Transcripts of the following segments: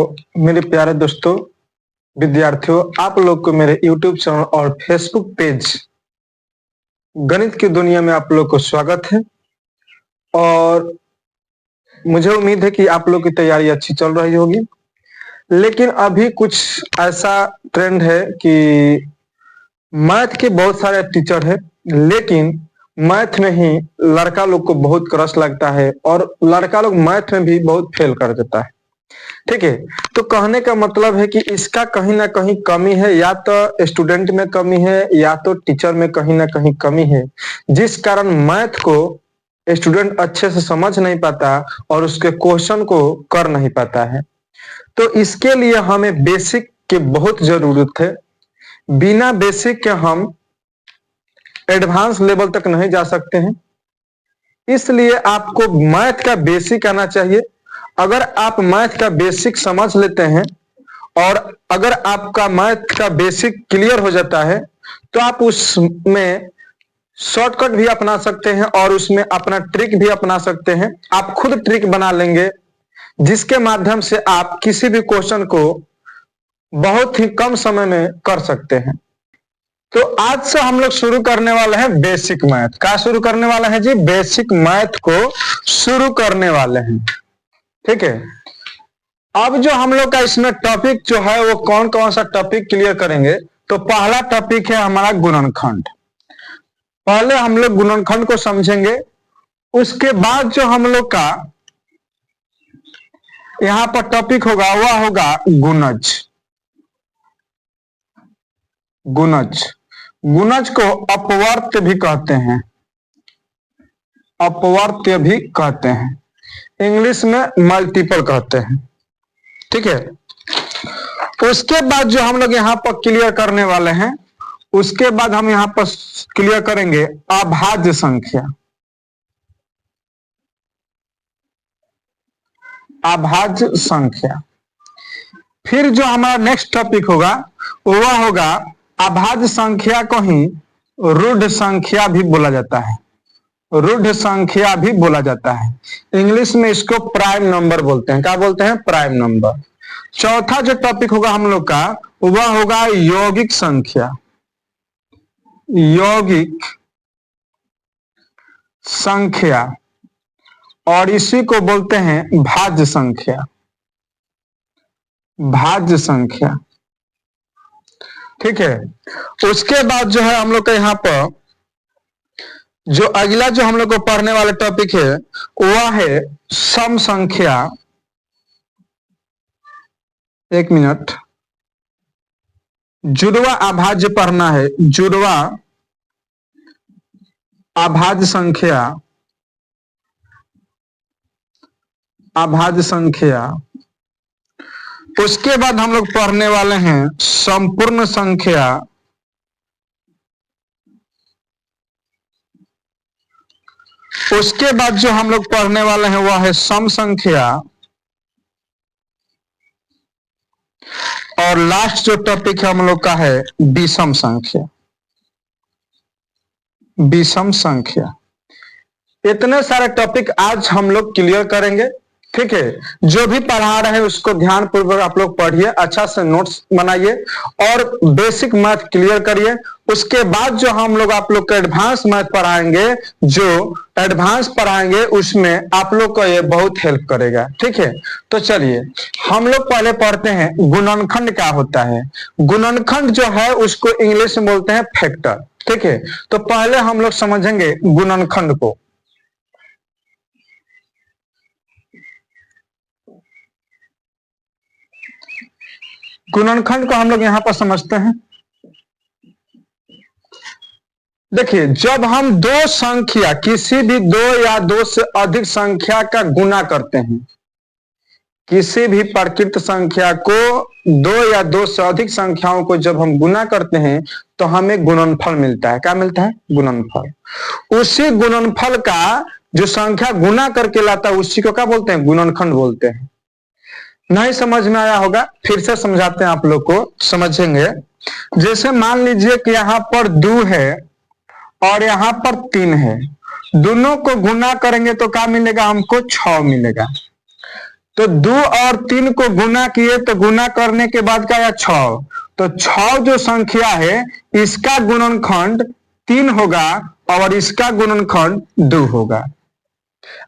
तो मेरे प्यारे दोस्तों, विद्यार्थियों, आप लोग को मेरे YouTube चैनल और Facebook पेज गणित की दुनिया में आप लोग को स्वागत है। और मुझे उम्मीद है कि आप लोग की तैयारी अच्छी चल रही होगी। लेकिन अभी कुछ ऐसा ट्रेंड है कि मैथ के बहुत सारे टीचर है, लेकिन मैथ में ही लड़का लोग को बहुत क्रश लगता है और लड़का लोग मैथ में भी बहुत फेल कर देता है। ठीक है, तो कहने का मतलब है कि इसका कहीं ना कहीं कमी है, या तो स्टूडेंट में कमी है या तो टीचर में कहीं ना कहीं कमी है, जिस कारण मैथ को स्टूडेंट अच्छे से समझ नहीं पाता और उसके क्वेश्चन को कर नहीं पाता है। तो इसके लिए हमें बेसिक की बहुत जरूरत है। बिना बेसिक के हम एडवांस लेवल तक नहीं जा सकते हैं। इसलिए आपको मैथ का बेसिक आना चाहिए। अगर आप मैथ का बेसिक समझ लेते हैं और अगर आपका मैथ का बेसिक क्लियर हो जाता है तो आप उसमें शॉर्टकट भी अपना सकते हैं और उसमें अपना ट्रिक भी अपना सकते हैं। आप खुद ट्रिक बना लेंगे जिसके माध्यम से आप किसी भी क्वेश्चन को बहुत ही कम समय में कर सकते हैं। तो आज से हम लोग शुरू करने वाले हैं बेसिक मैथ। क्या शुरू करने वाले हैं जी? बेसिक मैथ को शुरू करने वाले हैं। ठीक है, अब जो हम लोग का इसमें टॉपिक जो है वो कौन कौन सा टॉपिक क्लियर करेंगे? तो पहला टॉपिक है हमारा गुणनखंड। पहले हम लोग गुणनखंड को समझेंगे, उसके बाद जो हम लोग का यहां पर टॉपिक होगा वह होगा गुणज। गुणज गुणज को अपवर्त्य भी कहते हैं, अपवर्त्य भी कहते हैं, इंग्लिश में मल्टीपल कहते हैं। ठीक है, उसके बाद जो हम लोग यहां पर क्लियर करने वाले हैं, उसके बाद हम यहां पर क्लियर करेंगे अभाज्य संख्या। अभाज्य संख्या। फिर जो हमारा नेक्स्ट टॉपिक होगा वह होगा अभाज्य संख्या को ही रूढ़ संख्या भी बोला जाता है। रूढ़ संख्या भी बोला जाता है, इंग्लिश में इसको प्राइम नंबर बोलते हैं। क्या बोलते हैं? Prime number. चौथा जो टॉपिक होगा हम लोग का वह होगा यौगिक संख्या। यौगिक संख्या, और इसी को बोलते हैं भाज्य संख्या। भाज्य संख्या। ठीक है, उसके बाद जो है हम लोग का यहाँ पर जो अगला जो हम लोग को पढ़ने वाला टॉपिक है वह है सम संख्या। एक मिनट, जुड़वा अभाज्य पढ़ना है। जुड़वा अभाज्य संख्या, अभाज्य संख्या। उसके बाद हम लोग पढ़ने वाले हैं संपूर्ण संख्या। उसके बाद जो हम लोग पढ़ने वाले हैं वह है सम संख्या। और लास्ट जो टॉपिक है हम लोग का है विषम संख्या। विषम संख्या। इतने सारे टॉपिक आज हम लोग क्लियर करेंगे। ठीक है, जो भी पढ़ा रहे हैं उसको ध्यान पूर्वक आप लोग पढ़िए, अच्छा से नोट्स बनाइए और बेसिक मैथ क्लियर करिए। उसके बाद जो हम लोग आप लोग को एडवांस मैथ पढ़ाएंगे, जो एडवांस पढ़ाएंगे उसमें आप लोग को ये बहुत हेल्प करेगा। ठीक है, तो चलिए हम लोग पहले पढ़ते हैं गुणनखंड क्या होता है। गुणनखंड जो है उसको इंग्लिश में बोलते हैं फैक्टर। ठीक है, तो पहले हम लोग समझेंगे गुणनखंड को। गुणनखंड को हम लोग यहां पर समझते हैं। देखिए, जब हम दो संख्या, किसी भी दो या दो से अधिक संख्या का गुना करते हैं, किसी भी प्रकृत संख्या को दो या दो से अधिक संख्याओं को जब हम गुना करते हैं तो हमें गुणनफल मिलता है। क्या मिलता है? गुणनफल। उसी गुणनफल का जो संख्या गुना करके लाता है उसी को क्या बोलते हैं? गुणनखंड बोलते हैं। नहीं समझ में आया होगा, फिर से समझाते हैं, आप लोग को समझेंगे। जैसे मान लीजिए कि यहां पर 2 है और यहां पर 3 है, दोनों को गुना करेंगे तो क्या मिलेगा? हमको 6 मिलेगा। तो 2 और 3 को गुना किए तो गुना करने के बाद क्या आया 6। तो 6 जो संख्या है इसका गुणनखंड 3 होगा और इसका गुणनखंड 2 होगा।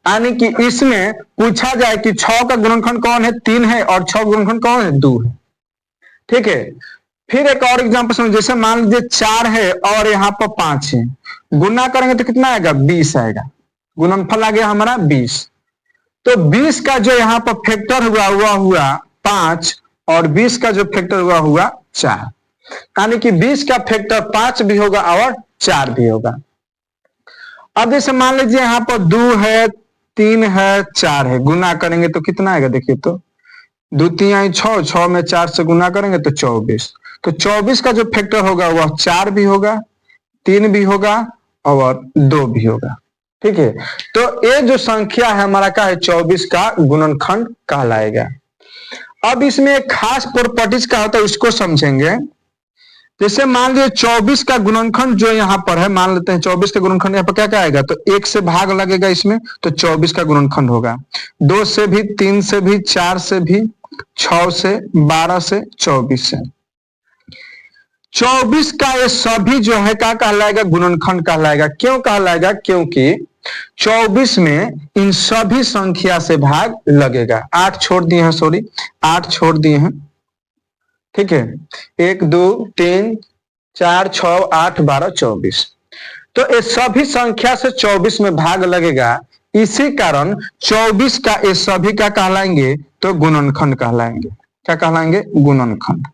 यानी कि इसमें पूछा जाए कि 6 का गुणनखंड कौन है, 3 है, और 6 का गुणनखंड कौन है, 2 है। ठीक है। फिर एक और एग्जांपल समझ, जैसे मान लीजिए 4 है और यहाँ पर 5 है, गुना करेंगे तो कितना आएगा, 20 आएगा। गुणनफल आ गया हमारा 20। तो 20 का जो यहाँ पर फैक्टर हुआ 5 और 20 का जो फैक्टर हुआ 4। यानी कि 20 का फैक्टर 5 भी होगा और 4 भी होगा। अब जैसे मान लीजिए यहाँ पर 2 है, 3 है, 4 है, गुना करेंगे तो कितना आएगा, देखिए तो 2 3 6, 6 में 4 से गुना करेंगे तो 24। तो 24 का जो फैक्टर होगा वह 4 भी होगा, 3 भी होगा और 2 भी होगा। ठीक है। तो ये जो संख्या है हमारा क्या है, 24 का गुणनखंड कहलाएगा। अब इसमें एक खास प्रॉपर्टीज का होता है, उसको समझेंगे। जैसे मान लीजिए 24 का गुणनखंड जो यहाँ पर है, मान लेते हैं 24 का गुणनखंड यहाँ पर क्या क्या आएगा, तो 1 से भाग लगेगा इसमें, तो 24 का गुणनखंड होगा। 2 से भी, 3 से भी, 4 से भी, 6 से, 12 से, 24 से। 24 का ये सभी जो है क्या कहलाएगा, गुणनखंड कहलाएगा। क्यों कहलाएगा, क्योंकि 24 में इन सभी संख्या से भाग लगेगा। 8 छोड़ दिए हैं, 8 छोड़ दिए हैं। ठीक है। 1 2 3 4 6 8 12 24। तो ये सभी संख्या से 24 में भाग लगेगा। इसी कारण 24 का ये सभी का कहलाएंगे तो गुणनखंड कहलाएंगे। क्या कहलाएंगे, गुणनखंड।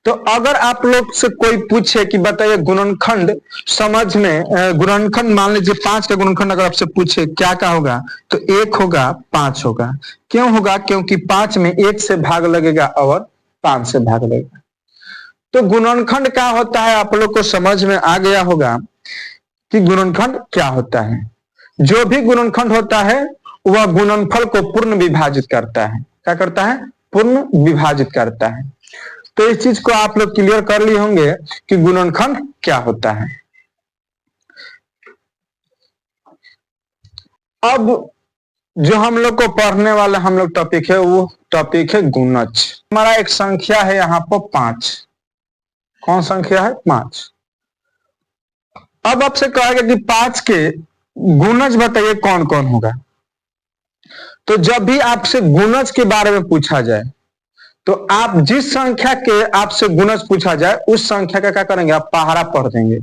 तो अगर आप लोग से कोई पूछे कि बताइए गुणनखंड समझ में, गुणनखंड मान लीजिए 5 का गुणनखंड अगर आपसे पूछे क्या क्या होगा, तो 1 होगा, 5 होगा। क्यों होगा, क्योंकि 5 में 1 से भाग लगेगा और 5 से भाग लगेगा। तो गुणनखंड क्या होता है आप लोग को समझ में आ गया होगा कि गुणनखंड क्या होता है। जो भी गुणनखंड होता है वह गुणनफल को पूर्ण विभाजित करता है। क्या करता है, पूर्ण विभाजित करता है। तो इस चीज को आप लोग क्लियर कर लिए होंगे कि गुणनखंड क्या होता है। अब जो हम लोग को पढ़ने वाला हम लोग टॉपिक है वो टॉपिक है गुणज। हमारा एक संख्या है यहाँ पर 5। कौन संख्या है, 5। अब आपसे कहेगा कि 5 के गुणज बताइए कौन कौन होगा। तो जब भी आपसे गुणज के बारे में पूछा जाए तो आप जिस संख्या के आपसे गुणज पूछा जाए उस संख्या का क्या करेंगे, आप पहाड़ा पढ़ देंगे।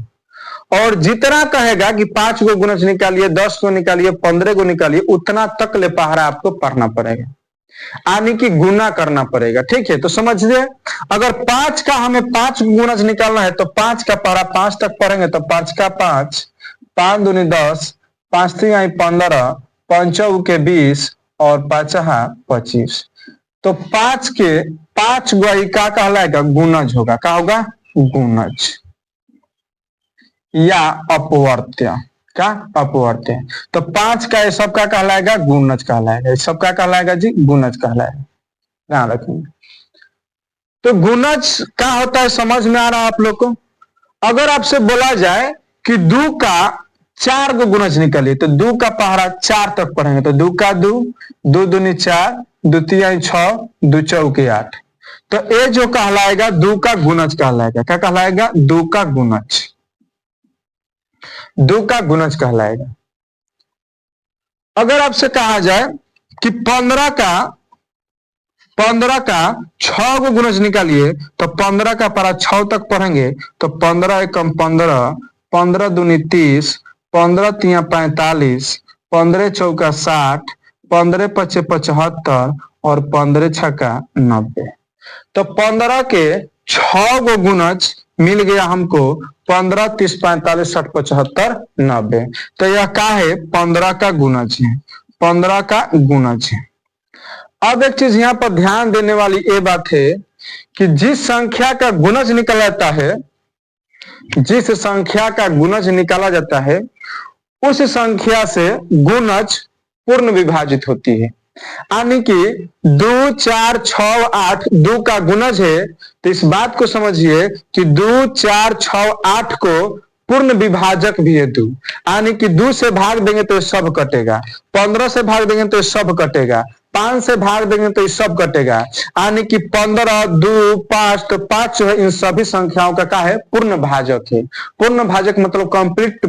और जितना कहेगा कि 5 को गुणज निकालिए, 10 को निकालिए, 15 को निकालिए, उतना तक ले पहाड़ा आपको पढ़ना पड़ेगा, यानी कि गुना करना पड़ेगा। ठीक है। तो समझिए अगर 5 का हमें 5 गुणज निकालना है तो 5 का पहाड़ा 5 तक पढ़ेंगे तो 5 का 5, 5 दूनी 10, 5 3 15, 5 के 20 और 5 25। तो 5 के 5 गुई का कहलाएगा, गुणज होगा। क्या होगा, गुणज या अपवर्त्य। क्या, अपवर्त्य। तो 5 का ये सब का कहलाएगा, गुणज कहलाएगा। ये सब का कहलाएगा जी, गुणज कहलाएगा। ध्यान रखेंगे। तो गुणज क्या होता है समझ में आ रहा है आप लोग को। अगर आपसे बोला जाए कि 2 का 4 को गुणज निकालिए तो 2 का पहाड़ा 4 तक पढ़ेंगे तो 2 का 2, 2 दूनी 4, 2 3 6, 2 चौके 8। तो ये जो कहलाएगा 2 का गुणज कहलाएगा। क्या कहलाएगा, 2 का गुणज। 2 का गुणज कहलाएगा। अगर आपसे कहा जाए कि 15 का 6 को गुणज निकालिए तो 15 का पहाड़ा 6 तक पढ़ेंगे तो 15 एकम 15, 15 दूनी 30, 15 3 45, 15 चौका 60, 15 पचे 75 और 15 छक्का 90। तो 15 के 6 को गुणज मिल गया हमको, 15 30 45 60 75 90। तो यह क्या है, 15 का गुणज है। 15 का गुणज है। अब एक चीज यहाँ पर ध्यान देने वाली ये बात है कि जिस संख्या का गुणज निकाला जाता है, जिस संख्या का गुणज निकाला जाता है उस संख्या से गुणज पूर्ण विभाजित होती है। यानी कि 2 4 6 8 2 का गुणज है। तो इस बात को समझिए कि 2 4 6 8 को पूर्ण विभाजक भी है 2, यानी कि 2 से भाग देंगे तो सब कटेगा, 15 से भाग देंगे तो सब कटेगा, 5 से भाग देंगे तो सब कटेगा, यानी कि 15, 2, 5, तो 5 जो है इन सभी संख्याओं का क्या है, पूर्ण भाजक है। पूर्ण भाजक मतलब कंप्लीट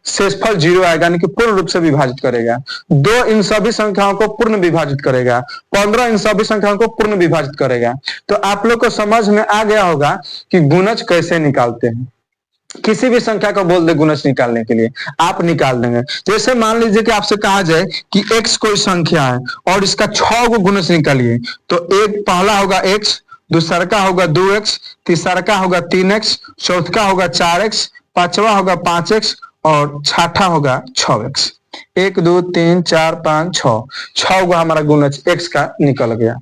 शेषफल 0 आएगा, यानी कि पूर्ण रूप से विभाजित करेगा। 2 इन सभी संख्याओं को पूर्ण विभाजित करेगा, 15 इन सभी संख्याओं को पूर्ण विभाजित करेगा। तो आप लोग को समझ में आ गया होगा कि गुणज कैसे निकालते हैं। किसी भी संख्या को बोल दे गुणज निकालने के लिए, आप निकाल देंगे। जैसे मान लीजिए कि आपसे कहा जाए कि x कोई संख्या है और इसका 6 गो गुणज निकालिए, तो एक पहला होगा x, दूसरा का होगा 2x, तीसरा का होगा 3x, चौथा होगा 4x, पांचवा होगा 5x और छठा होगा 6x। 1 2 3 4 5 6 गो हमारा गुणज x का निकल गया।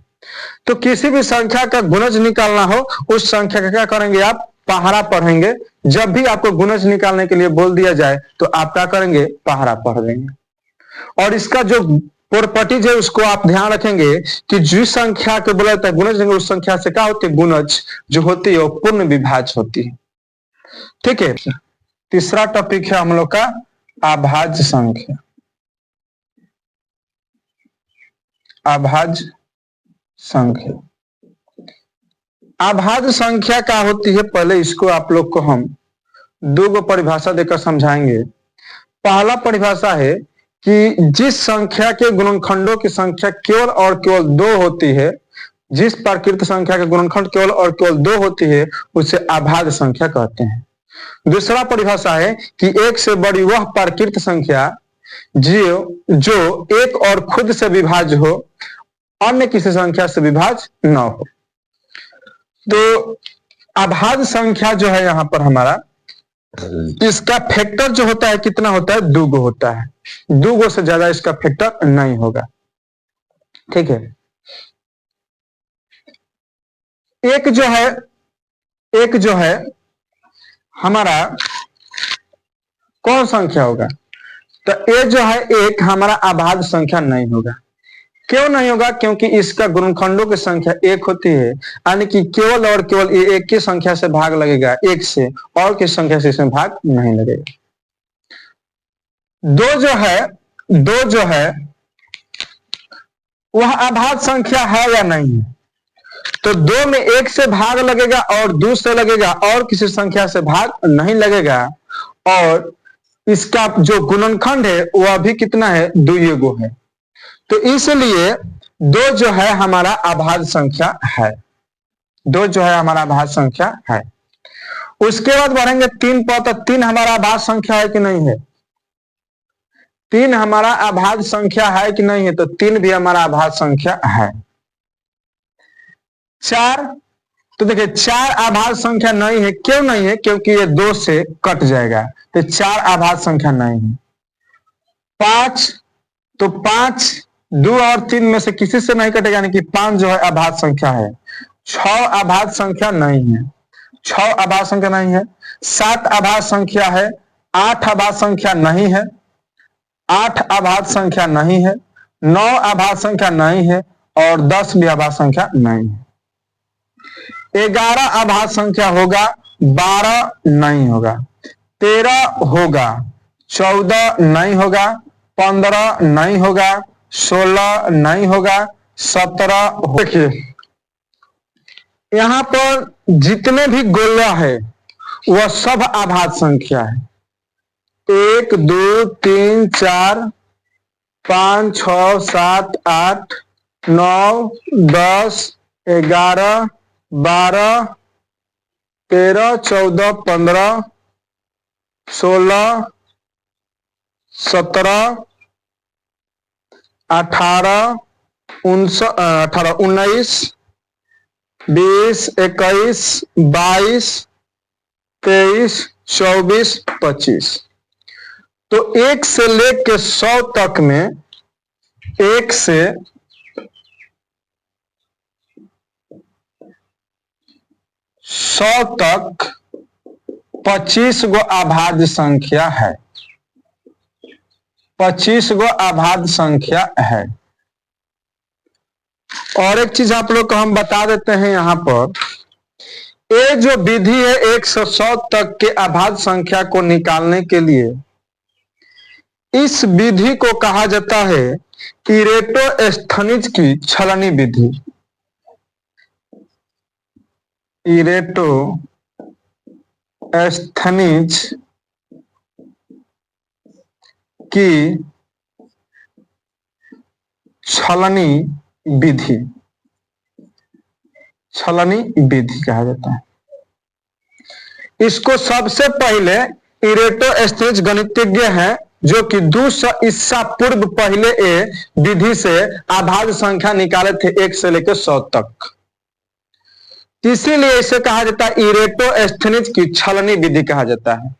तो किसी भी संख्या का गुणज निकालना हो, उस संख्या का क्या करेंगे, आप पहाड़ा पढ़ेंगे। जब भी आपको गुणज निकालने के लिए बोल दिया जाए तो आप क्या करेंगे, पहाड़ा पढ़ देंगे। और इसका जो प्रॉपर्टीज है उसको आप ध्यान रखेंगे कि जिस संख्या के बोला जाता है गुणज, उस संख्या से क्या होती है, गुणज जो होती है वो पूर्ण विभाज्य होती है। ठीक है। तीसरा टॉपिक है हम लोग का अभाज्य संख्या। अभाज्य संख्या, अभाज्य संख्या क्या होती है, पहले इसको आप लोग को हम 2 गो परिभाषा देकर समझाएंगे। पहला परिभाषा है कि जिस संख्या के गुणनखंडों की संख्या केवल और केवल 2 होती है, जिस प्राकृत संख्या के गुणनखंड केवल और केवल 2 होती है, उसे अभाज्य संख्या कहते हैं। दूसरा परिभाषा है कि 1 से बड़ी वह प्राकृत संख्या जो एक और खुद से विभाज्य हो, अन्य किसी संख्या से विभाज्य न हो। तो अभाज्य संख्या जो है यहां पर हमारा, इसका फैक्टर जो होता है कितना होता है, 2 गो होता है। 2 गो से ज्यादा इसका फैक्टर नहीं होगा। ठीक है। एक जो है हमारा कौन संख्या होगा, तो ये जो है एक हमारा अभाज्य संख्या नहीं होगा। क्यों नहीं होगा, क्योंकि इसका गुणनखंडों की संख्या 1 होती है, यानी कि केवल और केवल ये एक की संख्या से भाग लगेगा, 1 से, और किस संख्या से इसमें भाग नहीं लगेगा। 2 जो है वह अभाज्य संख्या है या नहीं है, तो 2 में 1 से भाग लगेगा और 2 से लगेगा, और किसी संख्या से भाग नहीं लगेगा। और इसका जो गुणनखंड है वह भी कितना है, 2 गो है। तो इसलिए 2 जो है हमारा अभाज्य संख्या है। 2 जो है हमारा अभाज्य संख्या है। उसके बाद बढ़ेंगे 3 पर, तो 3 हमारा अभाज्य संख्या है कि नहीं है, 3 हमारा अभाज्य संख्या है कि नहीं है, तो 3 भी हमारा अभाज्य संख्या है। 4, तो देखिए 4 अभाज्य संख्या नहीं है। क्यों नहीं है, क्योंकि ये 2 से कट जाएगा, तो 4 अभाज्य संख्या नहीं है। 5, तो 5 2 और 3 में से किसी से नहीं कटेगा, यानी कि 5 जो है अभाज्य संख्या है। 6 अभाज्य संख्या नहीं है, 6 अभाज्य संख्या नहीं है। 7 अभाज्य संख्या है। 8 अभाज्य संख्या नहीं है, 8 अभाज्य संख्या नहीं है। 9 अभाज्य संख्या नहीं है, और 10 भी अभाज्य संख्या नहीं है। 11 अभाज्य संख्या होगा, 12 नहीं होगा, 13 होगा, 14 नहीं होगा, 15 नहीं होगा, 16 नहीं होगा, 17। देखिए यहां पर जितने भी गोला है वह सब अभाज्य संख्या है। 1 2 3 4 5 6 7 8 9 10 11 12 13 14 15 16 17 18 19 20 21 22 23 24 25। तो 1 से लेके 100 तक में, 1 से 100 तक 25 गो अभाज्य संख्या है। 25 गो अभाज्य संख्या है। और एक चीज आप लोग को हम बता देते हैं यहां पर ये जो विधि है 1 से 100 तक के अभाज्य संख्या को निकालने के लिए, इस विधि को कहा जाता है इरेटोस्थनीज की छलनी विधि। इरेटोस्थनीज की छलनी विधि, छलनी विधि कहा जाता है। इसको सबसे पहले इरेटोस्थनीज गणितज्ञ हैं जो कि 200 ईसा पूर्व पहले ए विधि से अभाज्य संख्या निकाले थे 1 से लेकर 100 तक। इसीलिए इसे कहा जाता है इरेटोस्थनीज की छलनी विधि कहा जाता है।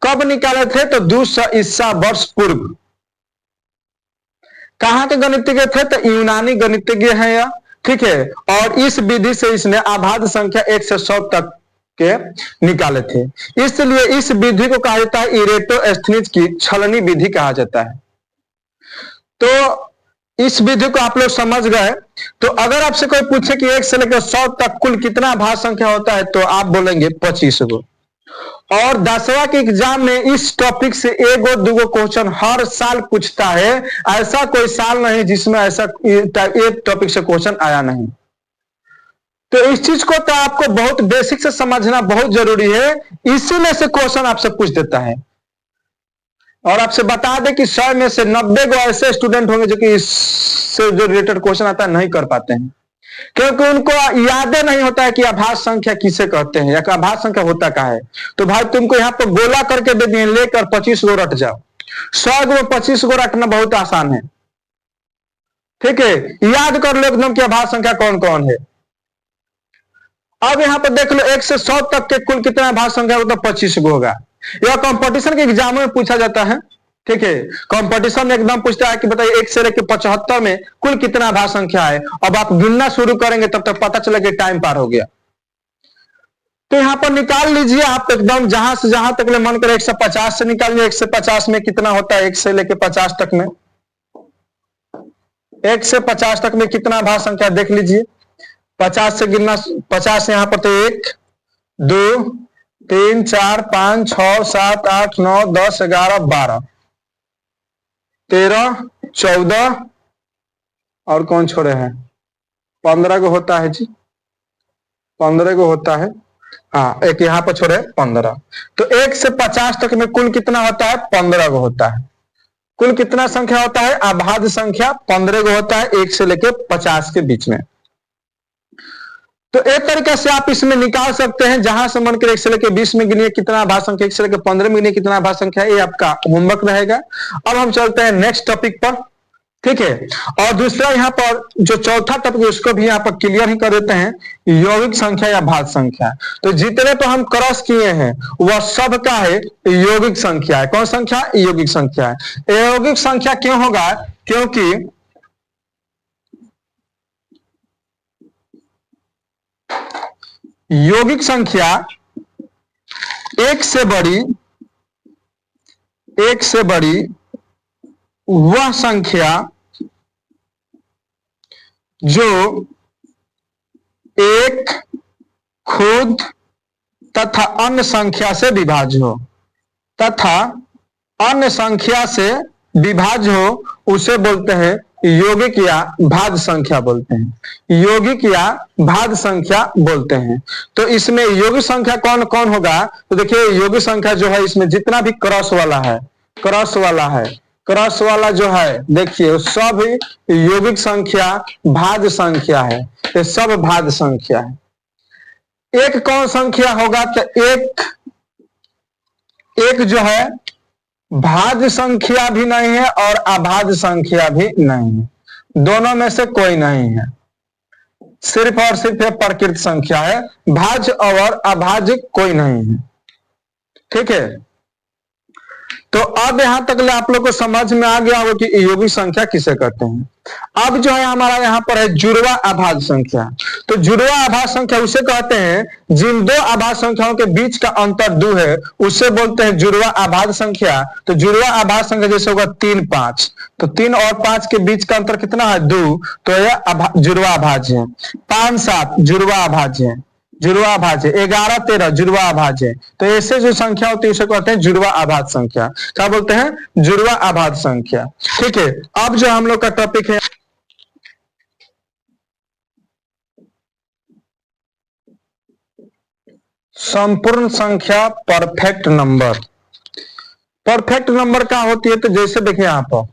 कब निकाले थे? तो 200 ईसा वर्ष पूर्व। कहां के गणितज्ञ थे? तो यूनानी गणितज्ञ हैं यह, ठीक है। और इस विधि से इसने अभाज्य संख्या 1 से 100 तक के निकाले थे। इसलिए इस विधि को कहा जाता है इरेटोस्थनीज की छलनी विधि कहा जाता है। तो इस विधि को आप लोग समझ गए। तो अगर आपसे कोई पूछे कि 1 से लेकर 100 तक कुल कितना अभाज्य संख्या होता है, तो आप बोलेंगे 25 गो। और 10वां के एग्जाम में इस टॉपिक से 1 गो 2 गो क्वेश्चन हर साल पूछता है। ऐसा कोई साल नहीं जिसमें ऐसा एक टॉपिक से क्वेश्चन आया नहीं। तो इस चीज को तो आपको बहुत बेसिक से समझना बहुत जरूरी है। इसी में से क्वेश्चन आपसे पूछ देता है। और आपसे बता दें कि 100 में से 90 गो ऐसे स्टूडेंट होंगे जो कि इससे जो रिलेटेड क्वेश्चन आता है नहीं कर पाते हैं, क्योंकि उनको याद नहीं होता है कि अभाज्य संख्या किसे कहते हैं या अभाज्य संख्या होता क्या है। तो भाई तुमको यहाँ पर गोला करके दे दिए, लेकर 25 गो रट जाओ। 100 गो 25 गो रटना बहुत आसान है, ठीक है। याद कर लो एकदम कि अभाज्य संख्या कौन कौन है। अब यहाँ पर देख लो 1 से 100 तक के कुल कितना अभाज्य संख्या होता है? 25 गो होगा। यह कंपटीशन के एग्जाम में पूछा जाता है, ठीक है। कंपटीशन में एकदम पूछता है कि बताइए 1 से लेकर 75 में कुल कितना अभाज्य संख्या है। अब आप गिनना शुरू करेंगे तब तक पता चलेगा टाइम पार हो गया। तो यहां पर निकाल लीजिए आप एकदम जहां से जहां तक ले मन करे। 150 से निकालिए। 150 में कितना होता है? 1 से लेकर 50 तक में, 1 से 50 तक में कितना अभाज्य संख्या देख लीजिए। 50 से गिनना, 50 यहां पर तो 1 2 3 4 5 6 7 8 9 10 11 12 13 14 और कौन छोड़े हैं? 15 को होता है जी, 15 को होता है। हाँ, एक यहाँ पर छोड़े 15। तो 1 से 50 तक में कुल कितना होता है? 15 को होता है। कुल कितना संख्या होता है? अभाज्य संख्या 15 को होता है 1 से लेकर 50 के बीच में। तो एक तरीके से आप इसमें निकाल सकते हैं, जहां से मन करे 1 से लेकर 20 में गिनिए कितना अभाज्य संख्या, 1 से लेकर 15 में गिनिए कितना अभाज्य संख्या। ये आपका होमवर्क रहेगा। अब हम चलते हैं नेक्स्ट टॉपिक पर, ठीक है। और दूसरा यहाँ पर जो चौथा टॉपिक है उसको भी यहाँ पर क्लियर ही कर देते हैं, यौगिक संख्या या भाज्य संख्या। तो जितने तो हम क्रॉस किए हैं वह सब का है यौगिक संख्या है। कौन संख्या? यौगिक संख्या है। यौगिक संख्या क्यों होगा? क्योंकि यौगिक संख्या एक से बड़ी वह संख्या जो एक खुद तथा अन्य संख्या से विभाज्य हो, तथा अन्य संख्या से विभाज्य हो, उसे बोलते हैं यौगिक या भाज्य संख्या बोलते हैं। यौगिक या भाज्य संख्या बोलते हैं। तो इसमें यौगिक संख्या कौन कौन होगा? तो देखिए यौगिक संख्या जो है इसमें जितना भी क्रॉस वाला जो है देखिए सब यौगिक संख्या भाज्य संख्या है। ये सब भाज्य संख्या है। एक कौन संख्या होगा? तो एक जो है भाज्य संख्या भी नहीं है और अभाज्य संख्या भी नहीं है। दोनों में से कोई नहीं है, सिर्फ और सिर्फ यह प्रकृत संख्या है। भाज्य और अभाज्य कोई नहीं है, ठीक है। तो अब यहां तक ले आप लोग को समझ में आ गया होगा कि यौगिक संख्या किसे कहते हैं। अब जो है हमारा यहाँ पर है जुड़वा अभाज्य संख्या। तो जुड़वा अभाज्य संख्या उसे कहते हैं जिन दो अभाज्य संख्याओं के बीच का अंतर 2 है, उसे बोलते हैं जुड़वा अभाज्य संख्या। तो जुड़वा अभाज्य संख्या जैसे होगा 3 5, तो 3 और 5 के बीच का अंतर कितना है? 2, तो यह जुड़वा अभाज्य है। 5 7 जुड़वा अभाज्य है। जुड़वा भाज्य, 11 13 जुड़वा भाज्य। तो ऐसे जो संख्या होती है उसे कहते हैं जुड़वा अभाज्य संख्या। क्या बोलते हैं? जुड़वा अभाज्य संख्या। ठीक है, अब जो हम लोग का टॉपिक है संपूर्ण संख्या, परफेक्ट नंबर। परफेक्ट नंबर क्या होती है? तो जैसे देखिए यहां पर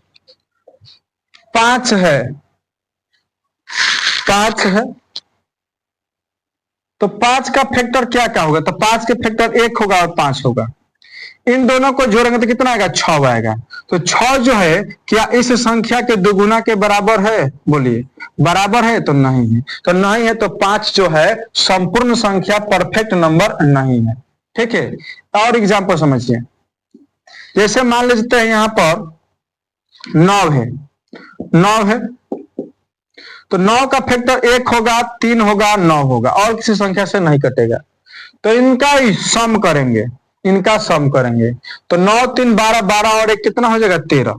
5 है, 5 है, तो 5 का फैक्टर क्या क्या होगा? तो 5 के फैक्टर 1 होगा और 5 होगा। इन दोनों को जोड़ेंगे तो कितना आएगा? 6 आएगा। तो 6 जो है क्या इस संख्या के दोगुना के बराबर है? बोलिए, बराबर है? तो नहीं है। तो नहीं है तो 5 जो है संपूर्ण संख्या, परफेक्ट नंबर नहीं है। ठीक है, और एग्जांपल समझिए। जैसे मान लेते हैं यहां पर 9 है, 9 है, तो 9 का फैक्टर 1 होगा, 3 होगा, 9 होगा, और किसी संख्या से नहीं कटेगा। तो इनका ही सम करेंगे, इनका सम करेंगे। तो 9 3 12, 12 और 1 कितना हो जाएगा? 13।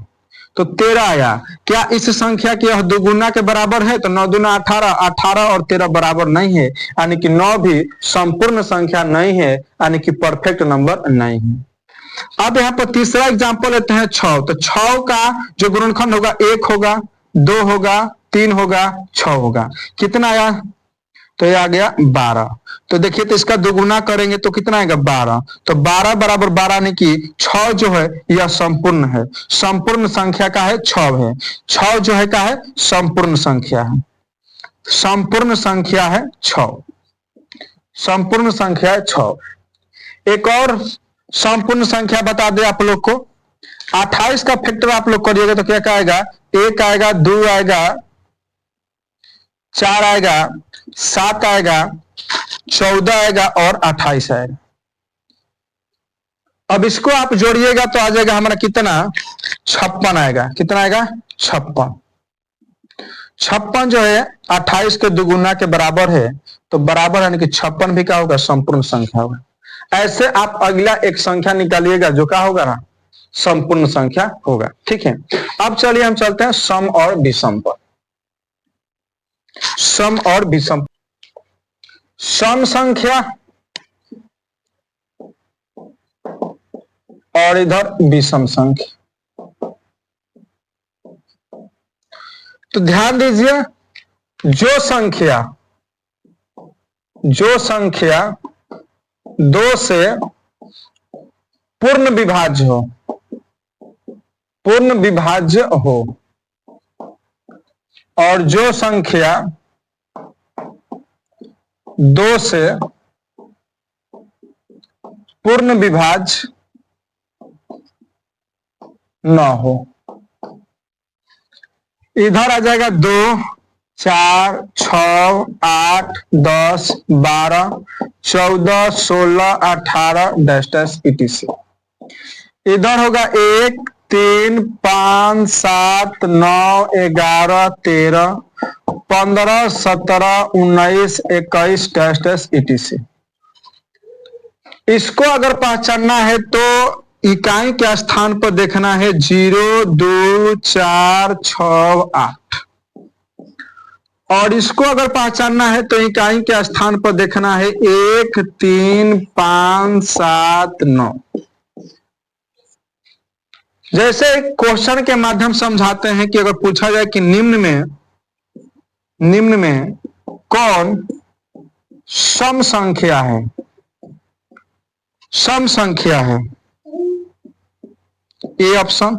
तो 13 आया। क्या इस संख्या के यह दोगुना के बराबर है? तो 9 दूना 18, 18 और 13 बराबर नहीं है, यानी कि 9 भी संपूर्ण संख्या नहीं है, यानी कि परफेक्ट नंबर नहीं है। अब यहाँ पर तीसरा एग्जांपल लेते हैं 6। तो 6 का जो गुणनखंड होगा 1 होगा, 2 होगा, 3 होगा, 6 होगा। कितना आया? तो ये आ गया 12। तो देखिए, तो इसका दोगुना करेंगे तो कितना आएगा? 12। तो 12 बराबर 12, यानी कि 6 जो है यह संपूर्ण है। संपूर्ण संख्या का है 6 है। 6 जो है का है? संपूर्ण संख्या है। संपूर्ण संख्या है 6। संपूर्ण संख्या है 6। एक और संपूर्ण संख्या बता दे आप लोग को। 28 का फैक्टर आप लोग करिएगा तो क्या आएगा? 1 आएगा, 2 आएगा, 4 आएगा, 7 आएगा, 14 आएगा और 28 आएगा। अब इसको आप जोड़िएगा तो आ जाएगा हमारा कितना? 56 आएगा। कितना आएगा? 56। 56 जो है 28 के दुगुना के बराबर है, तो बराबर यानी कि 56 भी क्या होगा? संपूर्ण संख्या होगा। ऐसे आप अगला एक संख्या निकालिएगा जो क्या होगा ना? संपूर्ण संख्या होगा। ठीक है, अब चलिए हम चलते हैं सम और विषम पर। सम और विषम। सम संख्या और इधर विषम संख्या। तो ध्यान दीजिए, जो संख्या 2 से पूर्ण विभाज्य हो, पूर्ण विभाज्य हो, और जो संख्या 2 से पूर्ण विभाज्य न हो। इधर आ जाएगा 2 4 6 8 10 12 14 16 18 डैश डैश etc। इधर होगा 1 3 5 7 9 11 13 15 17 19 21 डैश डैश etc। इसको अगर पहचानना है तो इकाई के स्थान पर देखना है 0 2 4 6 8, और इसको अगर पहचानना है तो इकाई के स्थान पर देखना है 1 3 5 7 9। जैसे क्वेश्चन के माध्यम समझाते हैं कि अगर पूछा जाए कि निम्न में कौन सम संख्या है? सम संख्या है। A option,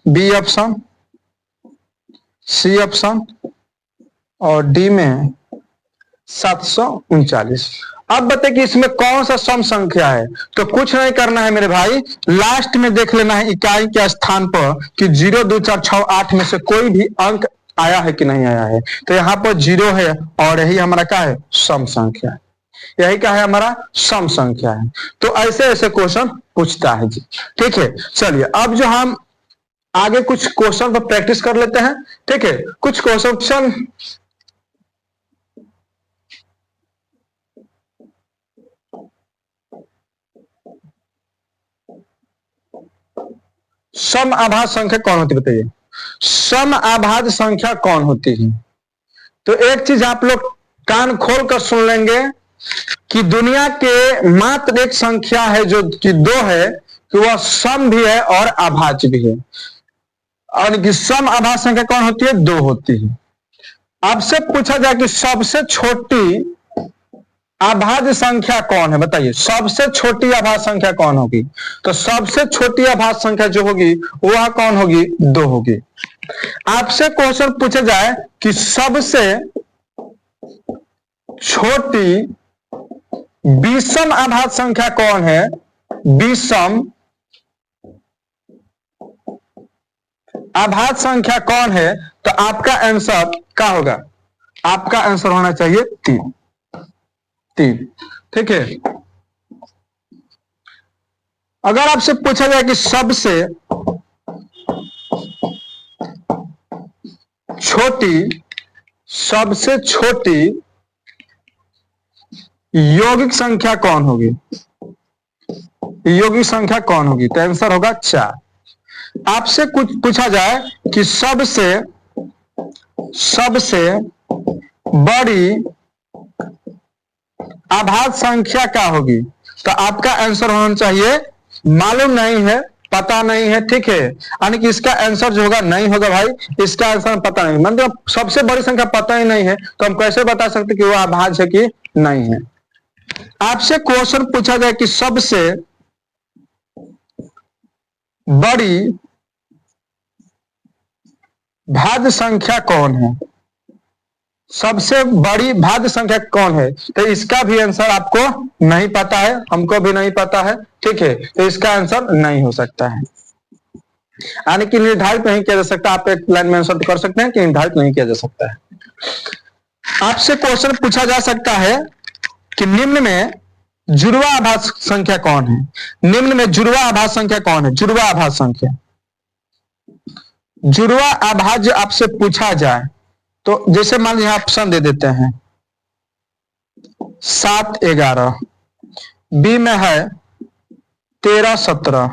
B option, C option और डी में 739। अब बताइए कि इसमें कौन सा सम संख्या है? तो कुछ नहीं करना है मेरे भाई, लास्ट में देख लेना है इकाई के स्थान पर कि 0 2 4 6 8 में से कोई भी अंक आया है कि नहीं आया है। तो यहाँ पर 0 है और यही हमारा क्या है? सम संख्या है। यही क्या है? हमारा सम संख्या है। तो ऐसे ऐसे क्वेश्चन पूछता है जी। ठीक है, चलिए अब जो हम आगे कुछ क्वेश्चन पर प्रैक्टिस कर लेते हैं। ठीक है, कुछ क्वेश्चन सम आभाज्य संख्या कौन होती है? बताइए, सम आभाज्य संख्या कौन होती है? तो एक चीज आप लोग कान खोल कर सुन लेंगे कि दुनिया के मात्र एक संख्या है जो कि 2 है, कि वह सम भी है और अभाज्य भी है। और कि सम अभाज्य संख्या कौन होती है? 2 होती है। आपसे पूछा जाए कि सबसे छोटी अभाज्य संख्या कौन है, बताइए सबसे छोटी अभाज्य संख्या कौन होगी? तो सबसे छोटी अभाज्य संख्या जो होगी वह कौन होगी? 2 होगी। आपसे क्वेश्चन पूछा जाए कि सबसे छोटी विषम अभाज्य संख्या कौन है? विषम अभाज्य संख्या कौन है? तो आपका आंसर क्या होगा? आपका आंसर होना चाहिए 3। ठीक है। अगर आपसे पूछा जाए कि सबसे छोटी यौगिक संख्या कौन होगी? यौगिक संख्या कौन होगी? तो आंसर होगा 4। आपसे कुछ पूछा जाए कि सबसे बड़ी अभाज्य संख्या क्या होगी? तो आपका आंसर होना चाहिए मालूम नहीं है, पता नहीं है। ठीक है, यानी कि इसका आंसर जो होगा नहीं होगा भाई, इसका आंसर पता नहीं। मतलब सबसे बड़ी संख्या पता ही नहीं है तो हम कैसे बता सकते कि वो अभाज्य है कि नहीं है? आपसे क्वेश्चन पूछा जाए कि सबसे बड़ी भाज्य संख्या कौन है? सबसे बड़ी भाज्य संख्या कौन है? तो इसका भी आंसर आपको नहीं पता है, हमको भी नहीं पता है। ठीक है, तो इसका आंसर नहीं हो सकता है, यानी कि निर्धारित नहीं किया जा सकता। आप एक लाइन में आंसर कर सकते हैं कि निर्धारित नहीं किया जा सकता है। आपसे क्वेश्चन पूछा जा सकता है कि निम्न में जुड़वा अभाज्य संख्या कौन है? निम्न में जुड़वा अभाज्य संख्या कौन है? जुड़वा अभाज्य संख्या, जुड़वा अभाज्य आपसे पूछा जाए तो जैसे मान लीजिए ऑप्शन दे देते हैं 7 11, बी में है 13 17,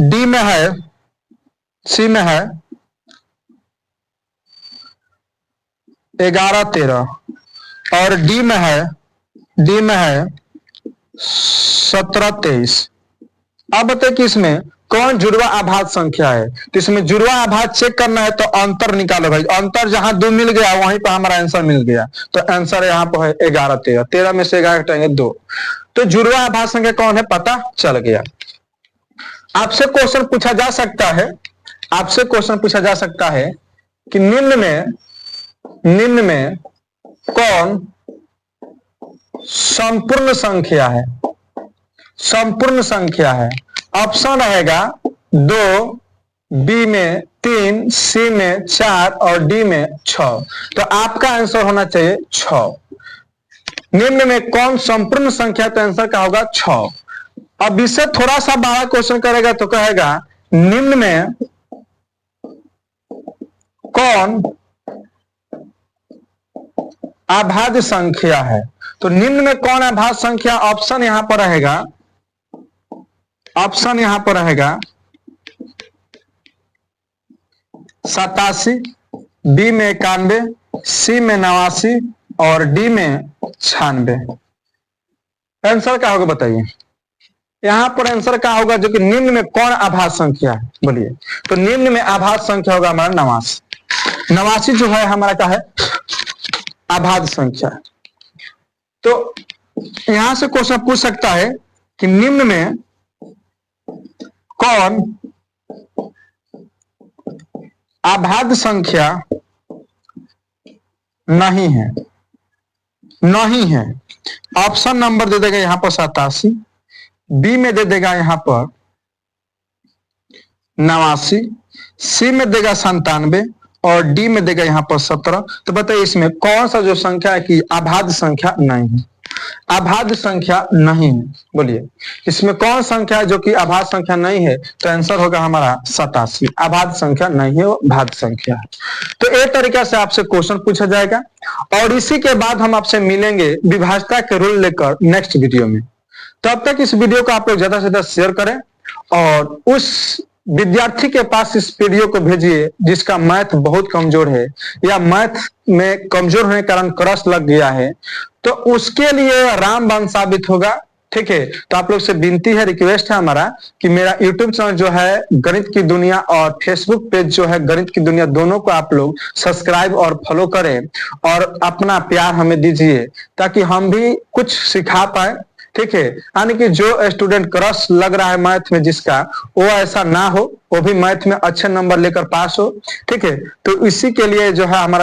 डी में है, सी में है 11 13 और डी में है 17 23। अब बताइए कि इसमें कौन जुड़वा अभाज्य संख्या है? तो इसमें जुड़वा अभाज्य चेक करना है तो अंतर निकालो भाई। अंतर जहां 2 मिल गया वहीं पर हमारा आंसर मिल गया। तो आंसर यहाँ पर है 11 13। 13 में से 11 घटाएंगे 2, तो जुड़वा अभाज्य संख्या कौन है पता चल गया। आपसे क्वेश्चन पूछा जा सकता है कि निम्न में कौन संपूर्ण संख्या है? ऑप्शन रहेगा 2, बी में 3, सी में 4 और डी में 6। तो आपका आंसर होना चाहिए 6। निम्न में कौन संपूर्ण संख्या? तो आंसर क्या होगा 6। अब इससे थोड़ा सा बड़ा क्वेश्चन करेगा तो कहेगा निम्न में कौन अभाज्य संख्या है? तो निम्न में कौन अभाज्य संख्या? ऑप्शन यहां पर रहेगा 87, बी में 91, सी में 89 और डी में 96। आंसर क्या होगा बताइए? यहां पर आंसर क्या होगा जो कि निम्न में कौन अभाज्य संख्या है? बोलिए। तो निम्न में अभाज्य संख्या होगा हमारा 89। 89 जो है हमारा क्या है? अभाज्य संख्या। तो यहां से क्वेश्चन पूछ सकता है कि निम्न में कौन अभाज्य संख्या नहीं है? ऑप्शन नंबर दे देगा यहां पर 87, बी में दे देगा यहां पर 89, सी में देगा 97 और डी में देगा यहां पर 17। तो बताइए इसमें कौन सा जो संख्या है कि अभाज्य संख्या नहीं है? अभाज्य संख्या नहीं है, बोलिए इसमें कौन संख्या है जो कि अभाज्य संख्या नहीं है? तो आंसर होगा हमारा 87। अभाज्य संख्या नहीं है, वो भाज्य संख्या है। तो एक तरीका से आपसे क्वेश्चन पूछा जाएगा और इसी के बाद हम आपसे मिलेंगे विभाज्यता के रूल लेकर नेक्स्ट वीडियो में। तब तक इस वीडियो को आप लोग ज्यादा से ज्यादा शेयर करें और उस विद्यार्थी के पास इस वीडियो को भेजिए जिसका मैथ बहुत कमजोर है या मैथ में कमजोर होने के कारण क्रश लग गया है, तो उसके लिए रामबाण साबित होगा। ठीक है, तो आप लोग से विनती है, रिक्वेस्ट है हमारा कि मेरा यूट्यूब चैनल जो है गणित की दुनिया और फेसबुक पेज जो है गणित की दुनिया, दोनों को आप लोग सब्सक्राइब और फॉलो करें और अपना प्यार हमें दीजिए ताकि हम भी कुछ सिखा पाए। ठीक है, यानी कि जो स्टूडेंट क्रश लग रहा है मैथ में जिसका, वो ऐसा ना हो, वो भी मैथ में अच्छे नंबर लेकर पास हो। ठीक है, तो इसी के लिए जो है हमारा